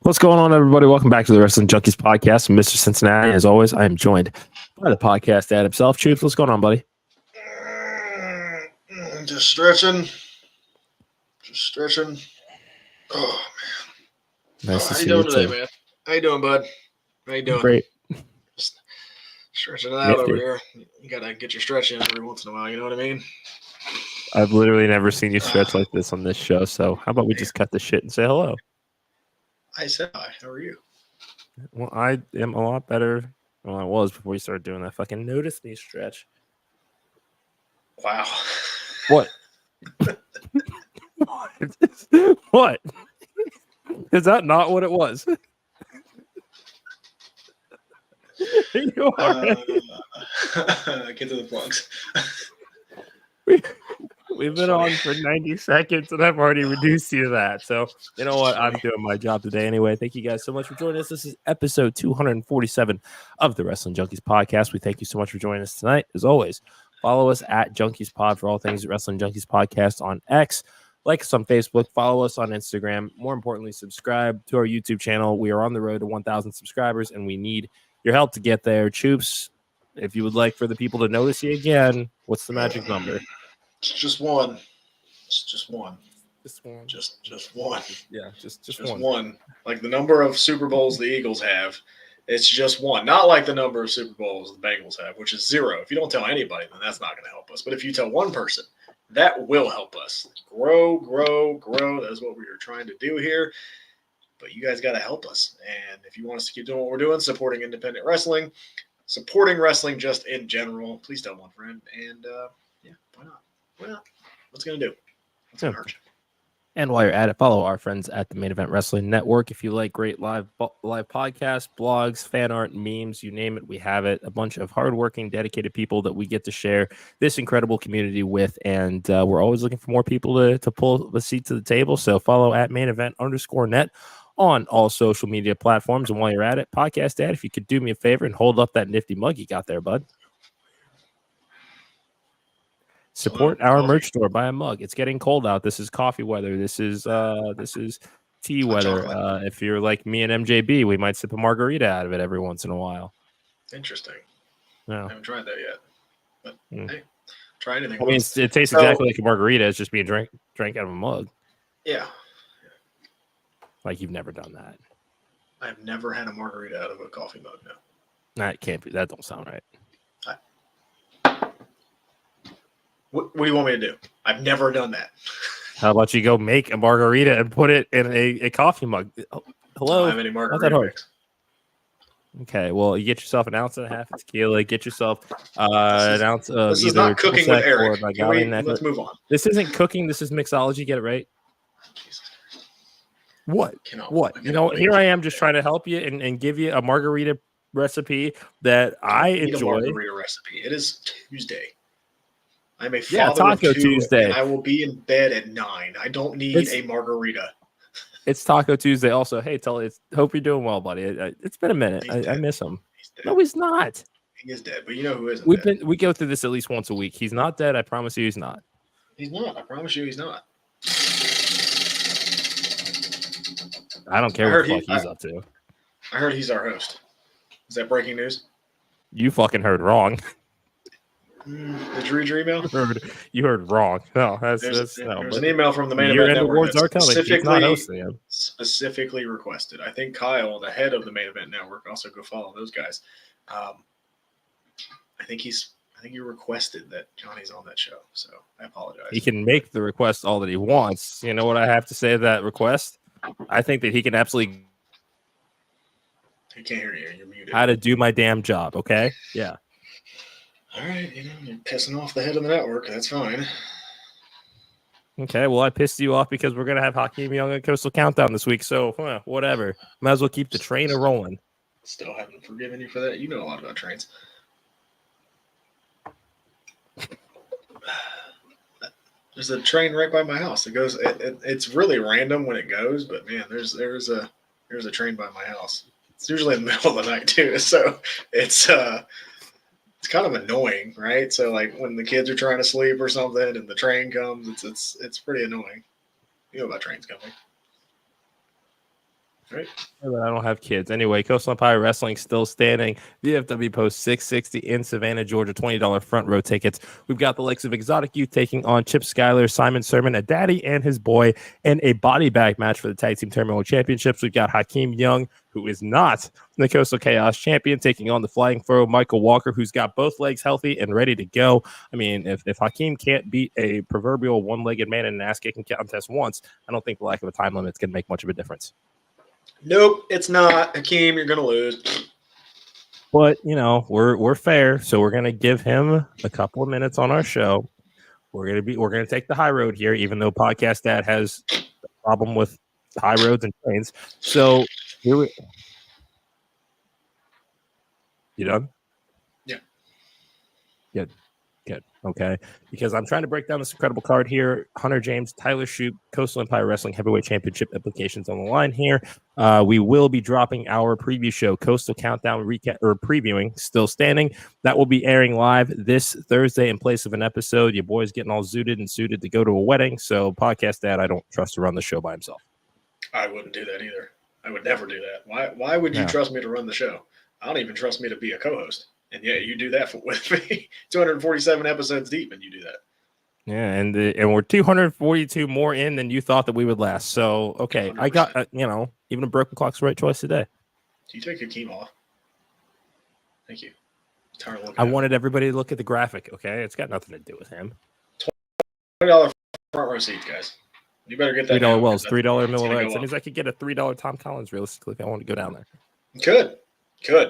What's going on, everybody? Welcome back to the Wrestling Junkies podcast. I'm Mr. Cincinnati. As always, I am joined by the podcast dad himself. Troops, what's going on, buddy? Just stretching. Oh, man. Nice to how see you doing you today, too. man? How you doing, bud? How you doing? Great. Just stretching it out over here. You got to get your stretch in every once in a while. You know what I mean? I've literally never seen you stretch like this on this show. So how about we just cut the shit and say hello? I said hi. How are you? Well, I am a lot better than I was before you started doing that fucking notice me stretch. Wow. What? What? Is that not what it was? You are get to the plugs. We've been on for 90 seconds, and I've already reduced you to that. So, you know what? I'm doing my job today anyway. Thank you guys so much for joining us. This is episode 247 of the Wrestling Junkies podcast. We thank you so much for joining us tonight. As always, follow us at Junkies Pod for all things Wrestling Junkies podcast on X. Like us on Facebook. Follow us on Instagram. More importantly, subscribe to our YouTube channel. We are on the road to 1,000 subscribers, and we need your help to get there. Troops, if you would like for the people to notice you again, what's the magic number? It's just one. It's just one. Just one. Just one. Yeah, just one. Like the number of Super Bowls the Eagles have, it's just one. Not like the number of Super Bowls the Bengals have, which is 0. If you don't tell anybody, then that's not going to help us. But if you tell one person, that will help us grow. That's what we are trying to do here. But you guys got to help us. And if you want us to keep doing what we're doing, supporting independent wrestling, supporting wrestling just in general, please tell one friend. And yeah, why not? Why not? What's it going to do? What's going to hurt you? And while you're at it, follow our friends at the Main Event Wrestling Network. If you like great live podcasts, blogs, fan art, memes, you name it, we have it. A bunch of hardworking, dedicated people that we get to share this incredible community with. And we're always looking for more people to pull the seat to the table. So follow at Main Event _net on all social media platforms. And while you're at it, podcast dad, if you could do me a favor and hold up that nifty mug you got there, bud. Support our merch store. Buy a mug. It's getting cold out. This is coffee weather. This is tea weather. If you're like me and MJB, we might sip a margarita out of it every once in a while. Interesting. No. I haven't tried that yet. But hey, try anything. I mean, it tastes exactly like a margarita. It's just being drank out of a mug. Yeah. Like you've never done that. I've never had a margarita out of a coffee mug. No. That can't be. That don't sound right. What do you want me to do? I've never done that. How about you go make a margarita and put it in a coffee mug? Hello? I don't have any margarita. Not that hard. Okay, well, you get yourself an ounce and a half of tequila. Get yourself an ounce of this is not cooking with Eric. Let's move on. This isn't cooking. This is mixology. Get it right? What? What? You know, here I am just trying to help you and give you a margarita recipe that I enjoy. A margarita recipe. It is Tuesday. I'm a father Taco of 2, Tuesday. And I will be in bed at 9. I don't need a margarita. It's Taco Tuesday. Also, hey, hope you're doing well, buddy. It's been a minute. I miss him. No, he's not. He is dead, but you know who isn't. We go through this at least once a week. He's not dead. I promise you, he's not. He's not. I promise you, he's not. I don't care what the fuck he's up to. I heard he's our host. Is that breaking news? You fucking heard wrong. Did you read your email? You heard wrong. No, there's an email from the Main Event Network awards are coming. Specifically requested. I think Kyle, the head of the Main Event Network, also go follow those guys. I think he requested that Johnny's on that show, so I apologize. He can make the request all that he wants. You know what I have to say to that request? I think that he can absolutely. He can't hear you. You're muted. How to do my damn job? Okay. Yeah. All right, you're pissing off the head of the network. That's fine. Okay, well, I pissed you off because we're going to have Hakeem Young and Coastal Countdown this week, so whatever. Might as well keep the train rolling. Still haven't forgiven you for that. You know a lot about trains. There's a train right by my house. It goes. It's really random when it goes, but man, there's a train by my house. It's usually in the middle of the night too, so it's kind of annoying, right? So like when the kids are trying to sleep or something and the train comes, it's pretty annoying. You know about trains coming. Right. I don't have kids. Anyway, Coastal Empire Wrestling still standing. VFW Post 660 in Savannah, Georgia. $20 front row tickets. We've got the likes of Exotic Youth taking on Chip Schuyler, Simon Sermon, a daddy and his boy, and a body bag match for the Tag Team Terminal Championships. We've got Hakeem Young, who is not the Coastal Chaos champion, taking on the Flying Foe, Michael Walker, who's got both legs healthy and ready to go. I mean, if Hakeem can't beat a proverbial one-legged man in an ass-kicking contest once, I don't think the lack of a time limit is going to make much of a difference. Nope, it's not. Hakeem, you're going to lose. But, we're fair, so we're going to give him a couple of minutes on our show. We're going to take the high road here, even though Podcast Dad has a problem with high roads and trains. So, here we... You done? Yeah. Good. Okay. Because I'm trying to break down this incredible card here. Hunter James, Tyler Shoup, Coastal Empire Wrestling Heavyweight Championship implications on the line here. We will be dropping our preview show, Coastal Countdown recap or previewing, still standing. That will be airing live this Thursday in place of an episode. Your boy's getting all zooted and suited to go to a wedding. So Podcast Dad, I don't trust to run the show by himself. I wouldn't do that either. I would never do that. Why would you trust me to run the show? I don't even trust me to be a co-host. And yeah, you do that with me. 247 episodes deep, and you do that. Yeah, and we're 242 more in than you thought that we would last. So, okay, 100%. I got, even a broken clock's the right choice today. Do you take your team off? Thank you. I wanted everybody to look at the graphic, okay? It's got nothing to do with him. $20 front row seats, guys. You better get that. $3 Wells, $3 Miller Lights. That means I could get a $3 Tom Collins realistically if I want to go down there. You could.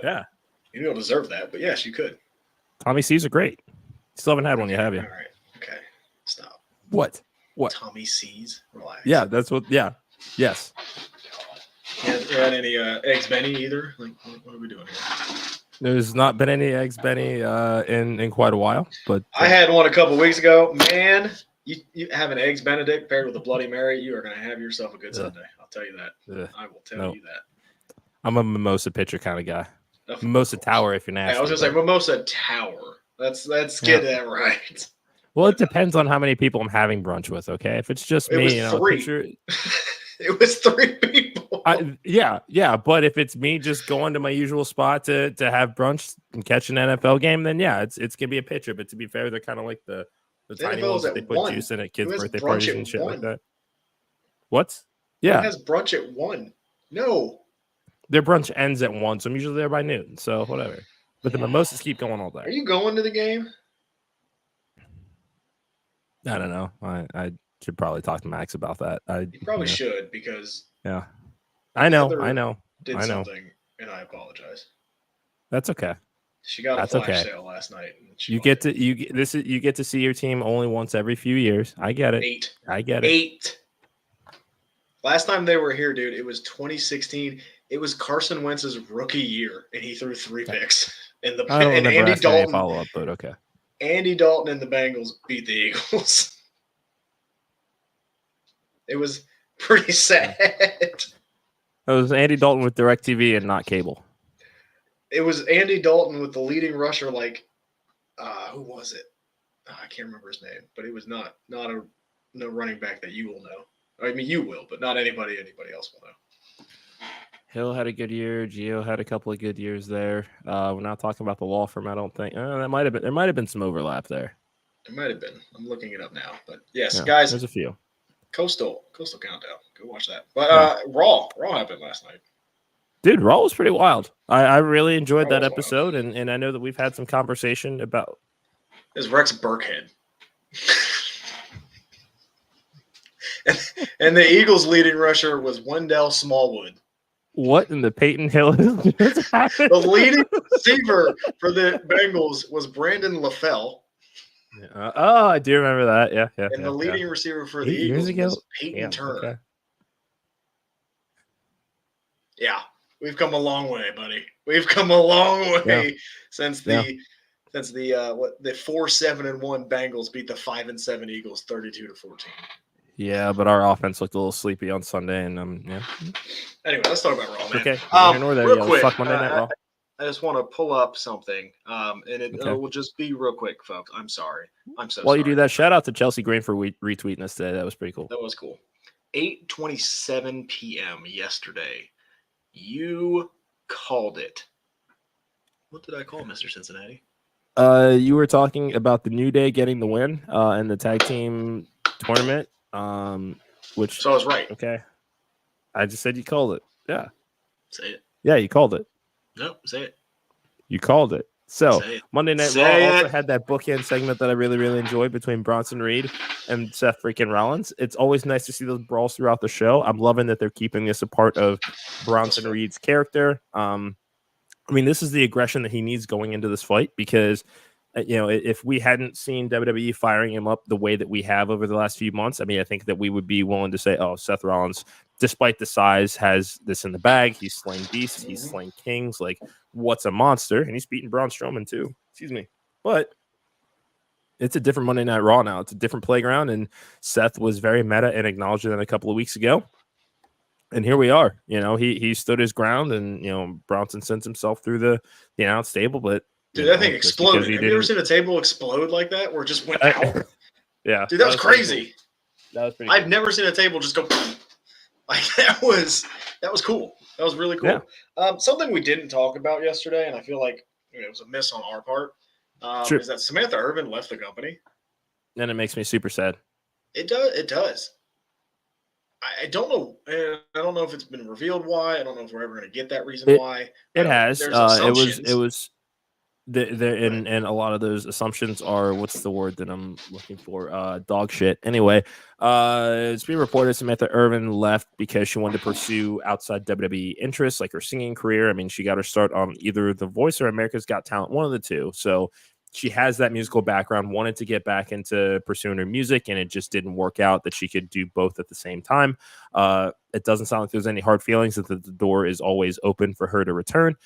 Yeah. You don't deserve that, but yes, you could. Tommy C's are great. Still haven't had one yet, have you? All right. Okay. Stop. What? Tommy C's? Relax. Yeah, that's what. Yeah. Yes. You had any eggs Benny either? Like, what are we doing here? There's not been any eggs Benny in quite a while, but I had one a couple weeks ago. Man, you have an eggs Benedict paired with a Bloody Mary, you are going to have yourself a good Sunday. I'll tell you that. I will tell you that. I'm a mimosa pitcher kind of guy. Mimosa Tower, if you're nasty. I was going to say Mimosa Tower. Let's get that right. Well, it depends on how many people I'm having brunch with. Okay, if it's just me, three. It was 3 people. Yeah. But if it's me just going to my usual spot to have brunch and catch an NFL game, then yeah, it's gonna be a pitcher. But to be fair, they're kind of like the tiny ones that they put juice in at kids' birthday parties and shit like that. What? Yeah. It has brunch at 1. No. Their brunch ends at 1, so I'm usually there by noon. So whatever. But the mimosas keep going all day. Are you going to the game? I don't know. I should probably talk to Max about that. You probably should, because I know. Did something, and I apologize. That's okay. She got a flash sale last night. You get to see your team only once every few years. I get it. 8. I get it. 8. Last time they were here, dude, it was 2016. It was Carson Wentz's rookie year, and he threw 3 picks. I don't remember Andy Dalton follow up, but okay. Andy Dalton and the Bengals beat the Eagles. It was pretty sad. It was Andy Dalton with DirecTV and not cable. It was Andy Dalton with the leading rusher, who was it? I can't remember his name, but it was not a running back that you will know. I mean, you will, but not anybody else will know. Hill had a good year. Gio had a couple of good years there. We're not talking about the law firm, I don't think. There might have been some overlap there. There might have been. I'm looking it up now. But yes, guys. There's a few. Coastal Countdown. Go watch that. But Raw happened last night. Dude, Raw was pretty wild. I really enjoyed that episode, and I know that we've had some conversation about. Is Rex Burkhead. and the Eagles' leading rusher was Wendell Smallwood. What in the Peyton Hill just happened? The leading receiver for the Bengals was Brandon LaFell. I do remember that. Yeah. And the leading receiver for the Eagles was Peyton Turner. Okay. Yeah, we've come a long way, buddy. We've come a long way since the 4-7-1 Bengals beat the 5-7 Eagles 32-14. Yeah, but our offense looked a little sleepy on Sunday, and Anyway, let's talk about Raw, man. Okay, real quick. Fuck Monday Night Raw. I just want to pull up something, and it will just be real quick, folks. I'm sorry. I'm so sorry. While you do that, shout out to Chelsea Green for retweeting us today. That was pretty cool. That was cool. 8:27 p.m. yesterday, You called it. What did I call Mr. Cincinnati? You were talking about the New Day getting the win in the tag team tournament. Which So I was right. Okay. I just said you called it. Yeah. Say it. Yeah, you called it. Nope, say it. You called it. So Say it. Monday Night Raw also had that bookend segment that I really, really enjoyed between Bronson Reed and Seth freaking Rollins. It's always nice to see those brawls throughout the show. I'm loving that they're keeping this a part of Bronson Reed's character. I mean, this is the aggression that he needs going into this fight because, if we hadn't seen WWE firing him up the way that we have over the last few months, I mean, I think that we would be willing to say, oh, Seth Rollins, despite the size, has this in the bag. He's slaying beasts. He's slaying kings. Like, what's a monster? And he's beating Braun Strowman too. Excuse me. But it's a different Monday Night Raw now. It's a different playground. And Seth was very meta and acknowledged that a couple of weeks ago. And here we are. He stood his ground, and Bronson sends himself through the announce table. But dude, that thing exploded. Have you ever seen a table explode like that, where it just went out? Yeah, dude, that was crazy. Cool. That was pretty. I've never seen a table just go like that. Was cool. That was really cool. Yeah. Something we didn't talk about yesterday, and I feel like it was a miss on our part, is that Samantha Irvin left the company, and it makes me super sad. It does. It does. I don't know. I don't know if it's been revealed why. I don't know if we're ever going to get that reason why. It has. It was. And a lot of those assumptions are, what's the word that I'm looking for? Dog shit. Anyway, it's being reported Samantha Irvin left because she wanted to pursue outside WWE interests, like her singing career. I mean, she got her start on either The Voice or America's Got Talent, one of the two. So she has that musical background, wanted to get back into pursuing her music, and it just didn't work out that she could do both at the same time. It doesn't sound like there's any hard feelings, that the door is always open for her to return.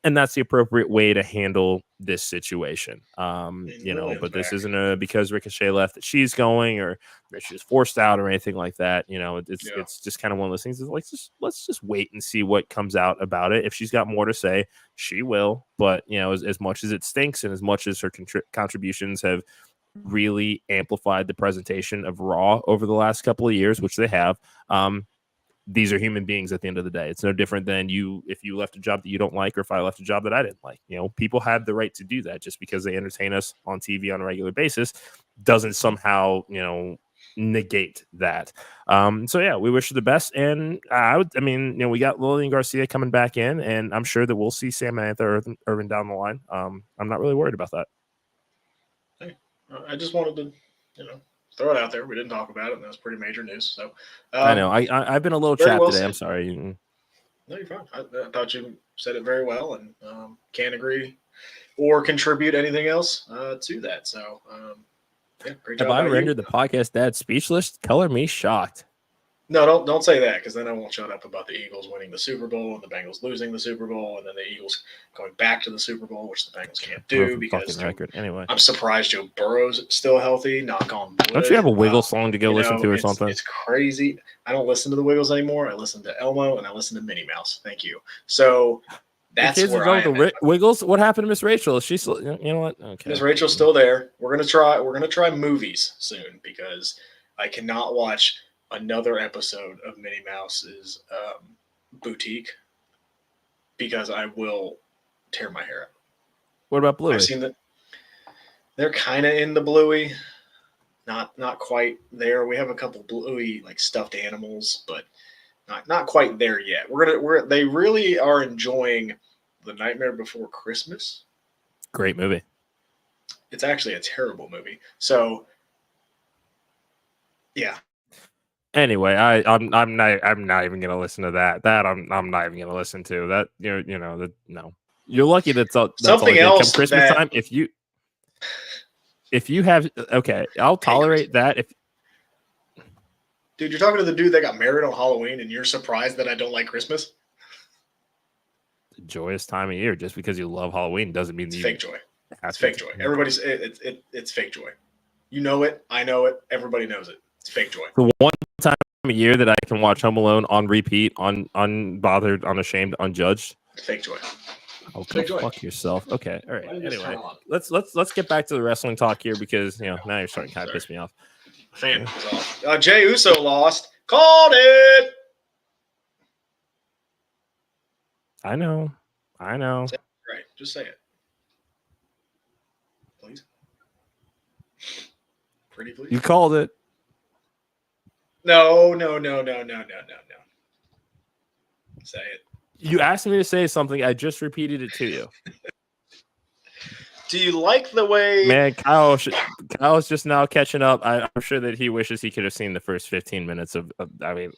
And that's the appropriate way to handle this situation. But this isn't because Ricochet left that she's going, or she was forced out or anything like that. It's just kind of one of those things. It's like, let's just wait and see what comes out about it. If she's got more to say, she will. But, as much as it stinks and as much as her contributions have really amplified the presentation of Raw over the last couple of years, which they have, these are human beings at the end of the day. It's no different than if you left a job that you don't like, or if I left a job that I didn't like. People have the right to do that. Just because they entertain us on TV on a regular basis doesn't somehow, negate that. We wish her the best. And we got Lillian Garcia coming back in, and I'm sure that we'll see Samantha Irvin down the line. I'm not really worried about that. Hey, I just wanted to, throw it out there. We didn't talk about it, and that's pretty major news. So I know I've been a little chapped today. I'm sorry. No, you're fine. I thought you said it very well, and can't agree or contribute anything else to that. So great job. Have I rendered the podcast dad speechless? Color me shocked. No, don't say that, because then I won't shut up about the Eagles winning the Super Bowl and the Bengals losing the Super Bowl, and then the Eagles going back to the Super Bowl, which the Bengals can't do because anyway. I'm surprised Joe Burrow's still healthy. Knock on wood. Don't you have a Wiggles song to go listen to or something? It's crazy. I don't listen to the Wiggles anymore. I listen to Elmo and I listen to Minnie Mouse. Thank you. So that's where I am. Wiggles. What happened to Miss Rachel? Is she still? You know what? Okay. Miss Rachel's still there. We're gonna try movies soon, because I cannot watch another episode of Minnie Mouse's Boutique, because I will tear my hair out. What about Bluey? I've seen that they're kind of in the Bluey, not quite there. We have a couple Bluey like stuffed animals, but not quite there yet. They really are enjoying The Nightmare Before Christmas. Great movie. It's actually a terrible movie. So yeah. Anyway, I'm not even gonna listen to that. I'm not even gonna listen to that. No. You're lucky that's something else. Christmas time. If you have I'll tolerate that. If dude, you're talking to the dude that got married on Halloween, and you're surprised that I don't like Christmas. The joyous time of year. Just because you love Halloween doesn't mean it's fake joy. It's fake joy. Everybody's it's fake joy. You know it. I know it. Everybody knows it. It's fake joy. The one time a year that I can watch Home Alone on repeat, unbothered, unashamed, unjudged. It's fake joy. Oh, fuck yourself. Okay, all right. Anyway, let's get back to the wrestling talk here, because now you're starting to kind of piss me off. Fan was off. Jey Uso lost. Called it. I know. Right. Just say it. Please. Pretty please. You called it. No. Say it. You asked me to say something. I just repeated it to you. Do you like the way... Man, Kyle's just now catching up. I'm sure that he wishes he could have seen the first 15 minutes of I mean...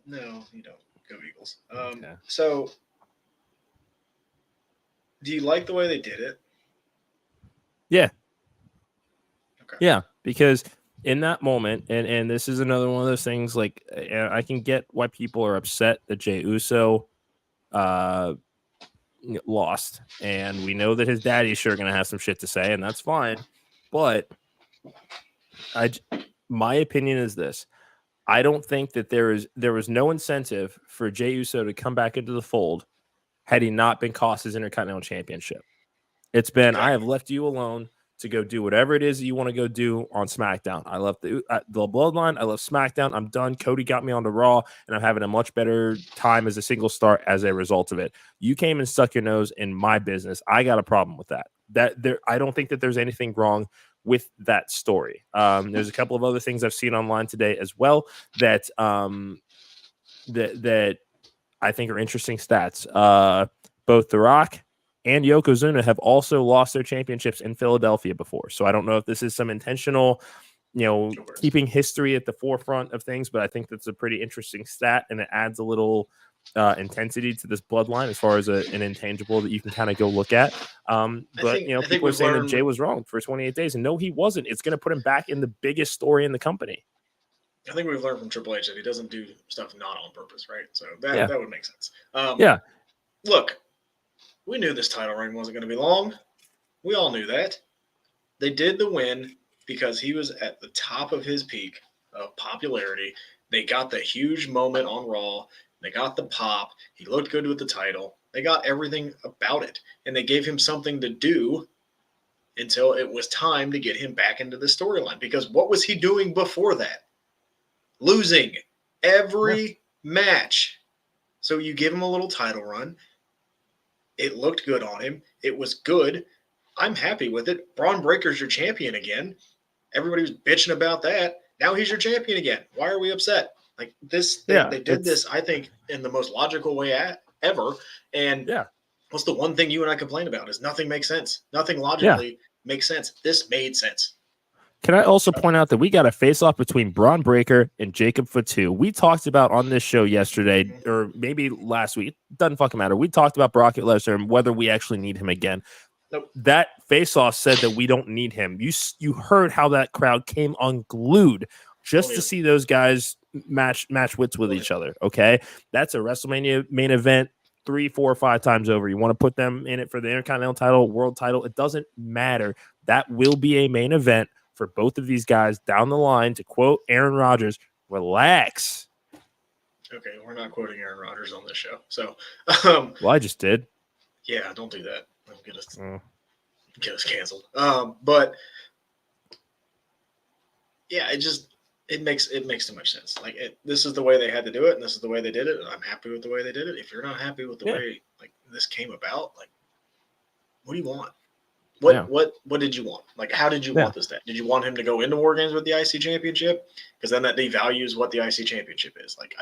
No, you don't. Go Eagles. Okay. So, do you like the way they did it? Yeah. Okay. Yeah, because in that moment, and this is another one of those things, like, I can get why people are upset that Jey Uso lost, and we know that his daddy's sure going to have some shit to say, and that's fine. But my opinion is this: I don't think that there was no incentive for Jey Uso to come back into the fold had he not been cost his Intercontinental Championship. It's been, I have left you alone to go do whatever it is that you want to go do on SmackDown. I left the Bloodline. I left SmackDown. I'm done. Cody got me onto Raw, and I'm having a much better time as a single star as a result of it. You came and stuck your nose in my business. I got a problem with that. I don't think that there's anything wrong with that story. There's a couple of other things I've seen online today as well that that I think are interesting stats. Both The Rock and Yokozuna have also lost their championships in Philadelphia before. So I don't know if this is some intentional, keeping history at the forefront of things, but I think that's a pretty interesting stat, and it adds a little intensity to this bloodline as far as an intangible that you can kind of go look at. People are saying that Jey was wrong for 28 days, and no, he wasn't. It's going to put him back in the biggest story in the company. I think we've learned from Triple H that he doesn't do stuff not on purpose, right? So that would make sense. Look, we knew this title reign wasn't going to be long. We all knew that. They did the win because he was at the top of his peak of popularity. They got the huge moment on Raw. They got the pop. He looked good with the title. They got everything about it. And they gave him something to do until it was time to get him back into the storyline. Because what was he doing before that? Losing every match. So you give him a little title run. It looked good on him. It was good. I'm happy with it. Braun Breaker's your champion again. Everybody was bitching about that. Now he's your champion again. Why are we upset? Like this, they did this, I think, in the most logical way ever. And what's the one thing you and I complain about is nothing makes sense. Nothing logically makes sense. This made sense. Can I also point out that we got a face-off between Braun Breaker and Jacob Fatu? We talked about on this show yesterday, or maybe last week. Doesn't fucking matter. We talked about Brock Lesnar and whether we actually need him again. Nope. That face-off said that we don't need him. You heard how that crowd came unglued just to see those guys match wits with each other. Okay, that's a WrestleMania main event 3, 4, 5 times over. You want to put them in it for the Intercontinental title, world title. It doesn't matter. That will be a main event for both of these guys down the line. To quote Aaron Rodgers, relax. Okay, we're not quoting Aaron Rodgers on this show. So, well, I just did. Yeah, don't do that. Get us canceled. But yeah, it makes too much sense. Like this is the way they had to do it, and this is the way they did it, and I'm happy with the way they did it. If you're not happy with the way like this came about, like what do you want? What did you want? Like, how did you want this? Did you want him to go into War Games with the IC Championship? Because then that devalues what the IC Championship is. Like,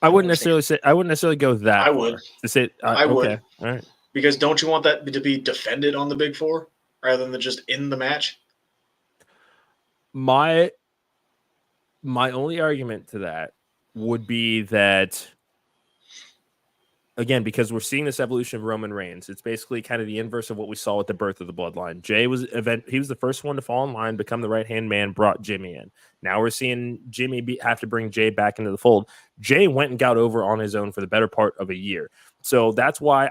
I wouldn't necessarily go that. I would. I would. Okay. All right. Because don't you want that to be defended on the Big Four rather than just in the match? My only argument to that would be that, again, because we're seeing this evolution of Roman Reigns, it's basically kind of the inverse of what we saw with the birth of the Bloodline. Jey was the first one to fall in line, become the right-hand man, brought Jimmy in. Now we're seeing Jimmy have to bring Jey back into the fold. Jey went and got over on his own for the better part of a year. So that's why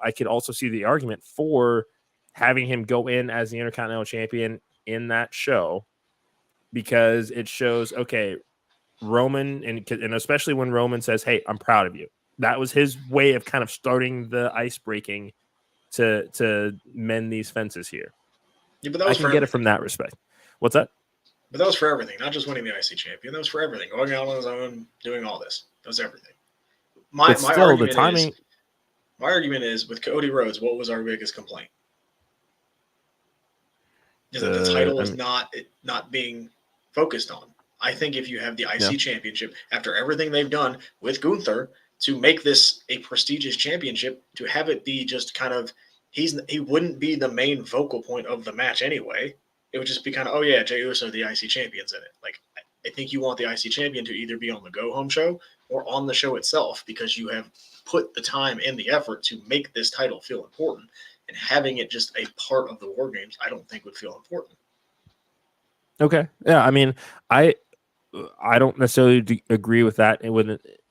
I could also see the argument for having him go in as the Intercontinental Champion in that show, because it shows, okay, Roman, and especially when Roman says, hey, I'm proud of you. That was his way of kind of starting the ice breaking to mend these fences here. Yeah, but that was I can get it from that respect. What's that? But that was for everything, not just winning the IC champion. That was for everything. Going out on his own, doing all this. That was everything. My still, argument the timing. is with Cody Rhodes. What was our biggest complaint? Is that the title is not being focused on. I think if you have the IC championship, after everything they've done with Gunther to make this a prestigious championship, to have it be just kind of he wouldn't be the main focal point of the match anyway. It would just be kind of, oh yeah, Jey Uso, the IC champion's in it. Like, I think you want the IC champion to either be on the go home show or on the show itself, because you have put the time and the effort to make this title feel important. And having it just a part of the War Games, I don't think would feel important. Okay. Yeah. I mean, I don't necessarily agree with that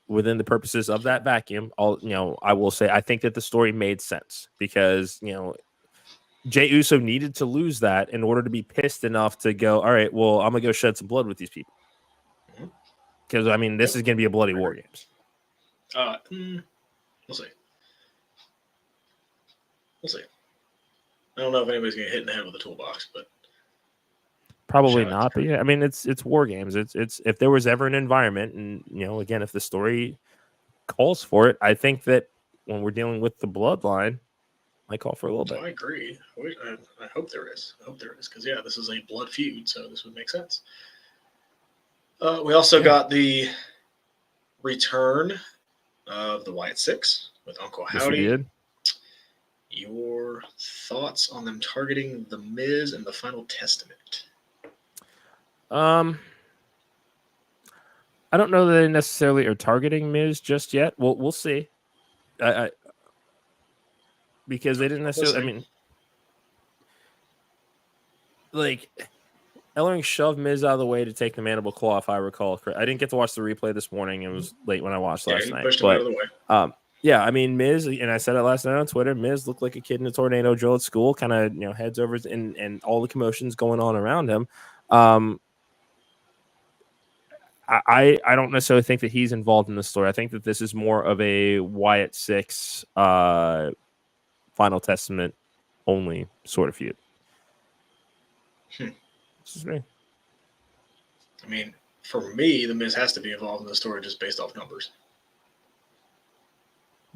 within the purposes of that vacuum. I will say I think that the story made sense because, Jey Uso needed to lose that in order to be pissed enough to go, all right, well, I'm going to go shed some blood with these people. Because, I mean, this is going to be a bloody War Games. We'll see. I don't know if anybody's going to hit in the head with a toolbox, but probably not. But yeah, I mean, it's War Games. It's if there was ever an environment, and again, if the story calls for it, I think that when we're dealing with the Bloodline, I call for a little bit. I agree. I hope there is. Because this is a blood feud, so this would make sense. We also got the return of the Wyatt Sicks with Uncle Howdy. Yes, we did. Your thoughts on them targeting the Miz and the Final Testament? I don't know that they necessarily are targeting Miz just yet. We'll see. Because they didn't necessarily. I mean, like, Ellering shoved Miz out of the way to take the mandible claw, if I recall. I didn't get to watch the replay this morning. It was late when I watched last night. Pushed him out of the way. Yeah, I mean, Miz, and I said it last night on Twitter, Miz looked like a kid in a tornado drill at school, kind of, heads over and all the commotions going on around him. I don't necessarily think that he's involved in the story. I think that this is more of a Wyatt Sicks Final Testament only sort of feud. This is me. I mean, for me, the Miz has to be involved in the story just based off numbers.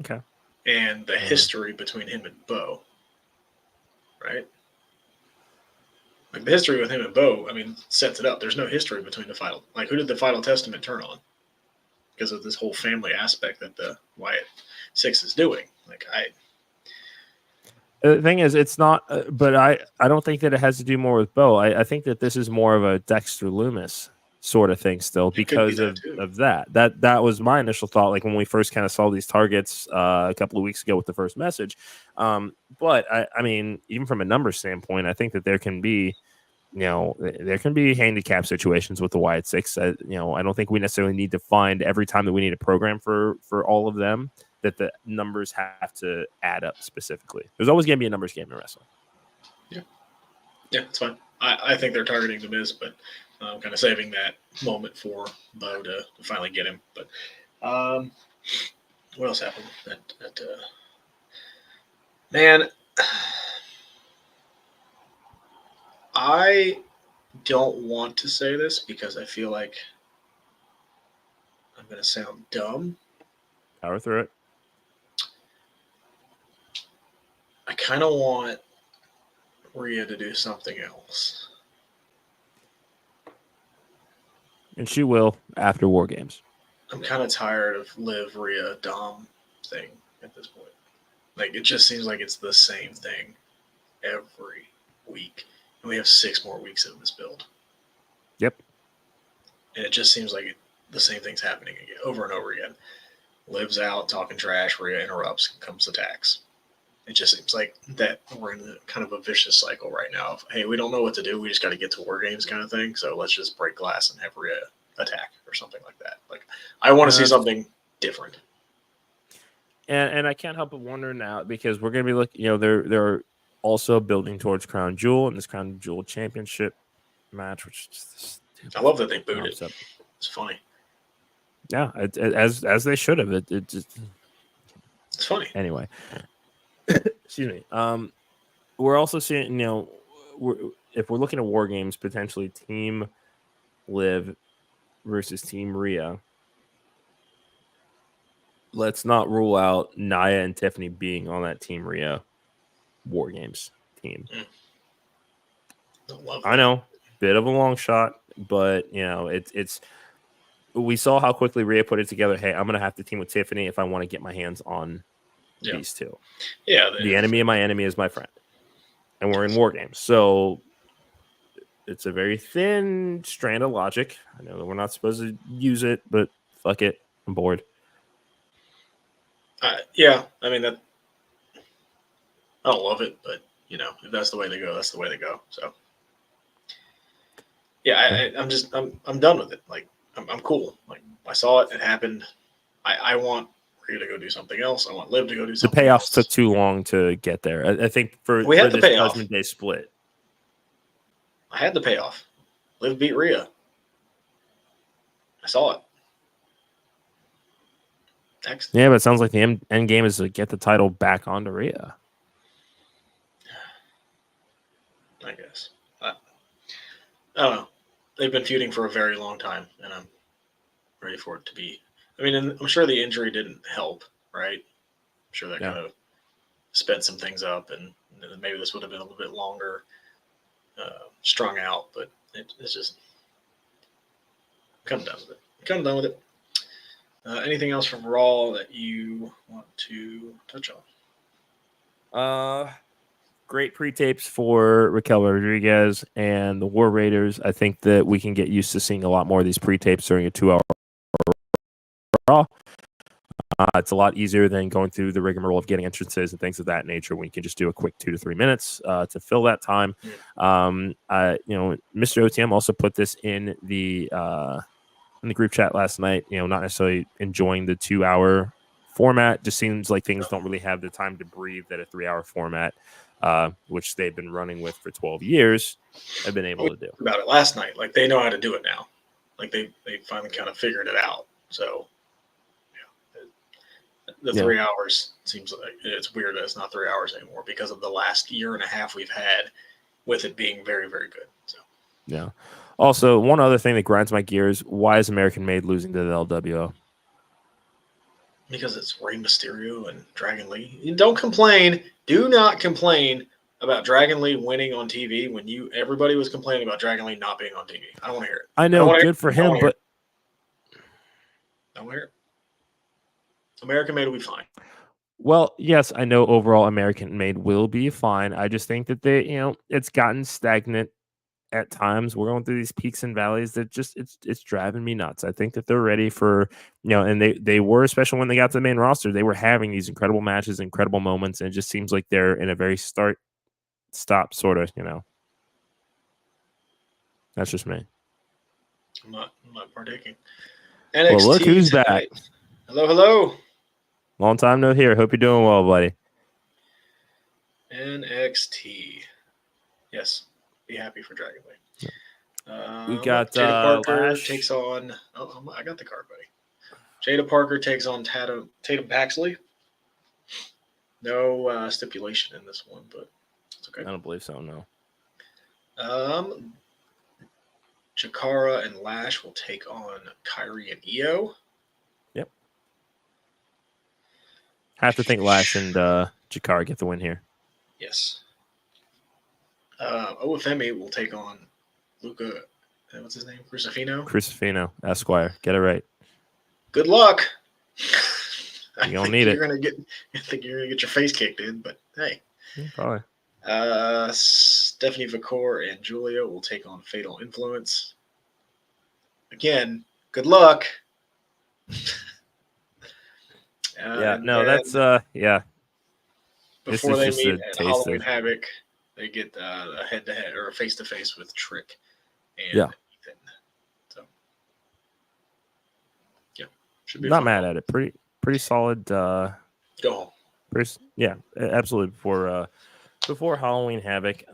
Okay. And the history between him and Bo. Right? Like, the history with him and Bo, I mean, sets it up. There's no history between the Final. Like, who did the Final Testament turn on? Because of this whole family aspect that the Wyatt Sicks is doing. Like, the thing is, it's not, but I don't think that it has to do more with Bo. I think that this is more of a Dexter Loomis sort of thing still because of that. That was my initial thought, like when we first kind of saw these targets a couple of weeks ago with the first message. But I mean, even from a number standpoint, I think that there can be handicap situations with the Wyatt Sicks. I don't think we necessarily need to find every time that we need a program for all of them that the numbers have to add up specifically. There's always going to be a numbers game in wrestling. Yeah, it's fine. I think they're targeting the Miz, but I'm kind of saving that moment for Bo to finally get him. But what else happened? Man, I don't want to say this because I feel like I'm going to sound dumb. Power through it. I kind of want Rhea to do something else. And she will after War Games. I'm kind of tired of Liv, Rhea, Dom thing at this point. Like, it just seems like it's the same thing every week. And we have 6 more weeks of this build. Yep. And it just seems like the same thing's happening again, over and over again. Liv's out, talking trash, Rhea interrupts, comes attacks. It just seems like that we're in kind of a vicious cycle right now of, hey, we don't know what to do. We just got to get to War Games kind of thing. So let's just break glass and have Rhea attack or something like that. Like, I want to see something different. And I can't help but wonder now, because we're going to be looking, they're also building towards Crown Jewel and this Crown Jewel Championship match, which is just I love that they booed it. It's funny. Yeah, as they should have. It's funny. Anyway. Excuse me. We're also seeing, if we're looking at War Games, potentially Team Liv versus Team Rhea. let's not rule out Nia and Tiffany being on that Team Rhea War Games team. I know, bit of a long shot, but it's. We saw how quickly Rhea put it together. Hey, I'm gonna have to team with Tiffany if I want to get my hands on these two. Yeah, the enemy of my enemy is my friend, and we're in War Games, so it's a very thin strand of logic. I know that we're not supposed to use it, but fuck it, I'm bored. Yeah, I mean that. I don't love it, but if that's the way they go, that's the way they go. So, yeah, I'm done with it. Like, I'm cool. Like, I saw it, it happened. I want Rhea to go do something else. I want Liv to go do something. The payoffs else. took too long to get there. I think for had the this payoff. Judgment Day split. I had the payoff. Liv beat Rhea. I saw it. Next. Yeah, but it sounds like the end game is to get the title back onto Rhea. I guess. I don't know. They've been feuding for a very long time, and I'm ready for it to be. I mean, I'm sure the injury didn't help, right? I'm sure that kind of sped some things up, and maybe this would have been a little bit longer strung out, but it's just I'm done with it. Anything else from Raw that you want to touch on? Great pre-tapes for Raquel Rodriguez and the War Raiders. I think that we can get used to seeing a lot more of these pre-tapes during a 2-hour Raw. It's a lot easier than going through the rigmarole of getting entrances and things of that nature when you can just do a quick 2 to 3 minutes to fill that time. Mr. OTM also put this in the group chat last night. Not necessarily enjoying the 2-hour format. Just seems like things don't really have the time to breathe that a 3-hour format, which they've been running with for 12 years, have been able to do. About it last night. Like, they know how to do it now. Like, they finally kind of figured it out. So, the 3 hours seems like it's weird that it's not 3 hours anymore because of the last year and a half we've had with it being very, very good. So, yeah. Also, one other thing that grinds my gears: why is American Made losing to the LWO? Because it's Rey Mysterio and Dragon Lee. You don't complain. Do not complain about Dragon Lee winning on TV when everybody was complaining about Dragon Lee not being on TV. I don't want to hear it. I know, good for him, but I don't want to hear it. American Made will be fine. Well, yes, I know overall American Made will be fine. I just think that it's gotten stagnant at times. We're going through these peaks and valleys that just it's driving me nuts. I think that they're ready for, and they were, especially when they got to the main roster, they were having these incredible matches, incredible moments, and it just seems like they're in a very start-stop sort of, That's just me. I'm not partaking. NXT well, look who's tonight. Back. Hello. Long time no hear. Hope you're doing well, buddy. NXT. Yes. Be happy for Dragon Lee. We got Jada Parker takes on. Oh, I got the card, buddy. Jada Parker takes on Tatum Paxley. No stipulation in this one, but it's okay. I don't believe so. No. Chikara and Lash will take on Kyrie and Io. Yep. Have to think Lash and Chikara get the win here. Yes. OFME will take on Luca. What's his name? Crucifino, Esquire. Get it right. Good luck. You don't need it. I think you're gonna get your face kicked in, but hey. Probably. Stephanie Vakor and Julia will take on Fatal Influence. Again, good luck. That's yeah. Before they meet at Halloween Havoc, they get a head-to-head or a face-to-face with Trick and Ethan. So, yeah, should be not mad at it. Pretty solid. Go home. Absolutely. Before Halloween Havoc,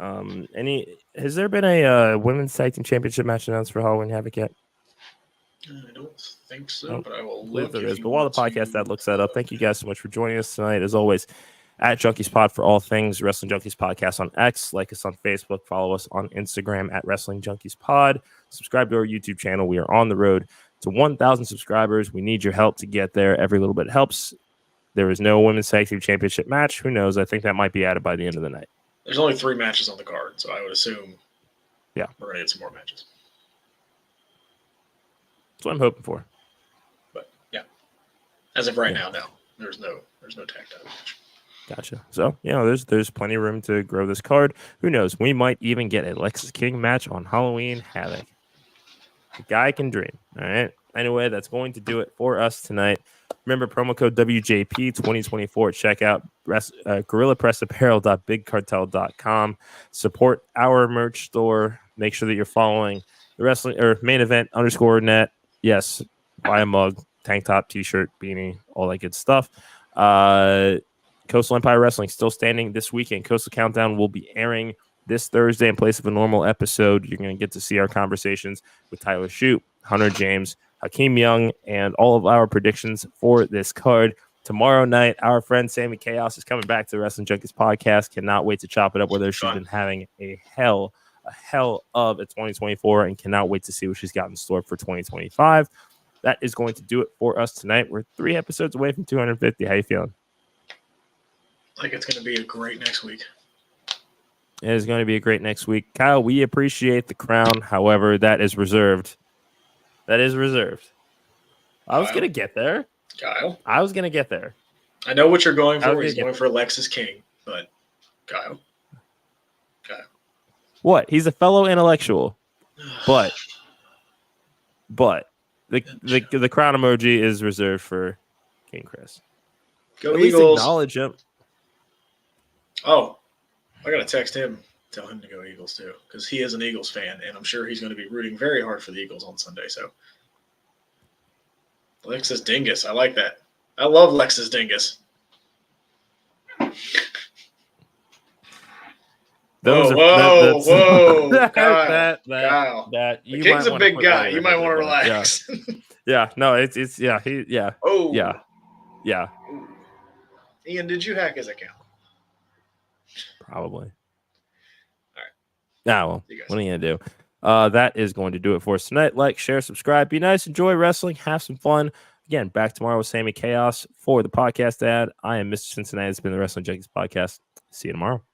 has there been a women's tag team championship match announced for Halloween Havoc yet? I don't think so, but I will look. There is. But while the podcast that looks that up, thank you guys so much for joining us tonight. As always, at Junkies Pod for all things Wrestling Junkies Podcast on X. Like us on Facebook. Follow us on Instagram at Wrestling Junkies Pod. Subscribe to our YouTube channel. We are on the road to 1,000 subscribers. We need your help to get there. Every little bit helps. There is no women's tag team championship match. Who knows? I think that might be added by the end of the night. There's only 3 matches on the card, so I would assume we're going to get some more matches. That's what I'm hoping for. But, yeah. As of right now, no. There's no tag title match. Gotcha. So, there's plenty of room to grow this card. Who knows? We might even get a Lexis King match on Halloween Havoc. The guy can dream. All right. Anyway, that's going to do it for us tonight. Remember, promo code WJP 2024 at checkout. GorillaPressApparel.BigCartel.com. Support our merch store. Make sure that you're following the wrestling or main event _net. Yes, buy a mug, tank top, t-shirt, beanie, all that good stuff. Coastal Empire Wrestling still standing this weekend. Coastal Countdown will be airing this Thursday in place of a normal episode. You're going to get to see our conversations with Tyler Shute, Hunter James, Hakeem Young, and all of our predictions for this card. Tomorrow night, our friend Sammy Chaos is coming back to the Wrestling Junkies podcast. Cannot wait to chop it up with her. She's been having a hell of a 2024 and cannot wait to see what she's got in store for 2025. That is going to do it for us tonight. We're 3 episodes away from 250. How you feeling? Like it's going to be a great next week. It is going to be a great next week. Kyle, we appreciate the crown. However, that is reserved. I was going to get there. Kyle? I was going to get there. I know what you're going for. He's going for Lexis King, but Kyle. What? He's a fellow intellectual. But the crown emoji is reserved for King Chris. Go At Eagles. least acknowledge him. Oh, I got to text him. Tell him to go Eagles too, because he is an Eagles fan, and I'm sure he's going to be rooting very hard for the Eagles on Sunday. So, Lexus Dingus, I like that. I love Lexus Dingus. Whoa! Kyle. The King's a big guy. You might want to relax. Yeah. No, it's. Oh. Yeah. Ian, did you hack his account? Probably. All right. Well, what are you going to do? That is going to do it for us tonight. Like, share, subscribe. Be nice. Enjoy wrestling. Have some fun. Again, back tomorrow with Sammy Chaos for the podcast ad. I am Mr. Cincinnati. It's been the Wrestling Junkies podcast. See you tomorrow.